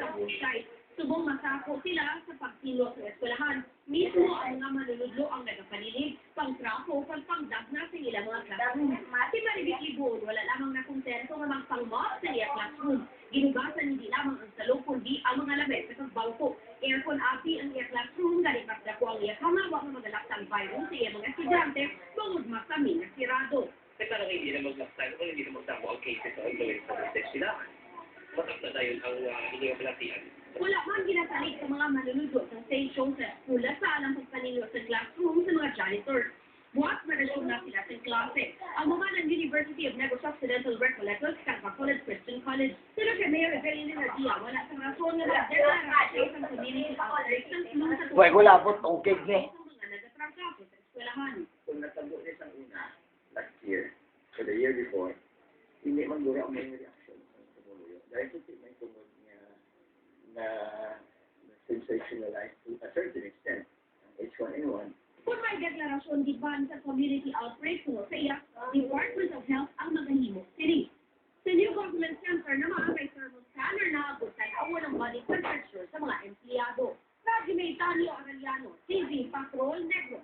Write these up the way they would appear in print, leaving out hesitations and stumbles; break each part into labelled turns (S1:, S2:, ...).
S1: sa buhay. Subong masako sila sa pagsilot sa eskwelahan. Mismo ang mga manunudlo ang nagapanilig, pang-trafo, pagpangdagna sa ilang mga classroom. Si Maribik Libon, wala lamang na kontento nga magpangmap sa iya classroom. Ginugasan hindi lamang ang salong, kundi ang mga lamesa sa bangko. Aircon api ang iya classroom, galipas na po ang iya kama, wag na magalaktang virus sa iya mga estudyante, bangod masamin na sirado.
S2: Kasi parang hindi na maglaktan, kung hindi na magdamo ang cases o influence sa eskwelahan. Matak na tayo ang hindi nga balatian.
S1: Wala man ginasalig sa mga manunudlo sa station sa eskwela sa alang pagpaninlo sa classroom sa mga janitor. Buhat na relasyon na sila sa klase. Ang mga ng University of Negros Occidental Recollectors, Campa College, Christian College, sila kay Mayor Evelyn Nadia, wala sa rason nga nagdeklarasyon sa community outbreak ng flu sa
S3: Huwag ko labot, okay ni.
S1: mga nagatrangkaso sa eskwelahan.
S3: Kung natago niya sa una, last year, so the year before, hindi man gura ang may reaction sa tumuloy. Dahil kung may tumod niya na sensationalized to a certain extent, ang H1N1,
S1: Kung may deklarasyon di ban sa community outbreak mo sa iya, Department of Health ang maghahimo. Sini, sa New Government Center na mga may thermal scanner na abot sa awan ng body temperature sa mga empleyado. Radyo May Tanio Arellano, TV Patrol Negros.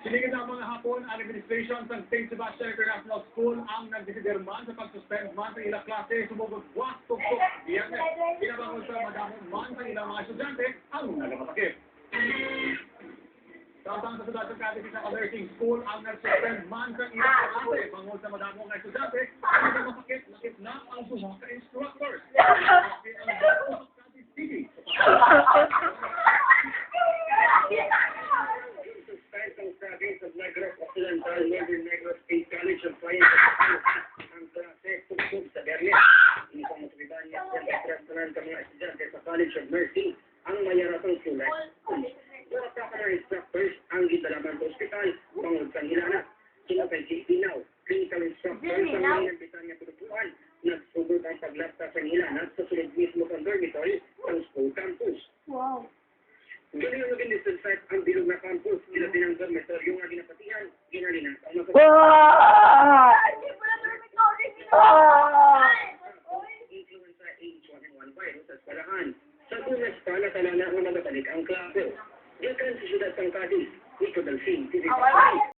S4: Sinigit ang mga hapon, ang administration sa St. Sebastian International School ang nagdesiderman sa pag-suspend man sa ilang klase, sumugod buwak tuktok biyernes. Pinabangol sa madamon man sa ilang mga estudyante ang nagpapakit. Samtang sa Sudat Academy sa Nursing School ang nag-suspend man sa ilang klase, bangol sa madamong mga estudyante ang nagpapakit, lakit na ang buha ka instructors.
S2: Province of Negros Occidental, Northern Negros State College of Sciences ang klase tugtog sa Berlin. Hindi pa motibahan niya sa restaurant ng mga estudyante sa College of Nursing ang mayaratang sulat. Mga proper instructors ang gidalaman sa ospital, bangod sa hilana. Sila kay JP Now, clinical instructors ang mga nagbitan niya pinupuan, nagsugod ang paglapta sa hilana sa sulod mismo sa dormitory ng school campus.
S1: Wow.
S2: Galing ang disinfect ang bilog na campus, sila din ang dormitory yung ginapatihan, ginalinan ang mga influenza H1N1 virus sa eskwelahan. Sa Tunas pa, natalala ang magabalik ang klase. Diyan sa siyudad ng Cadiz, Nico Delfin, TV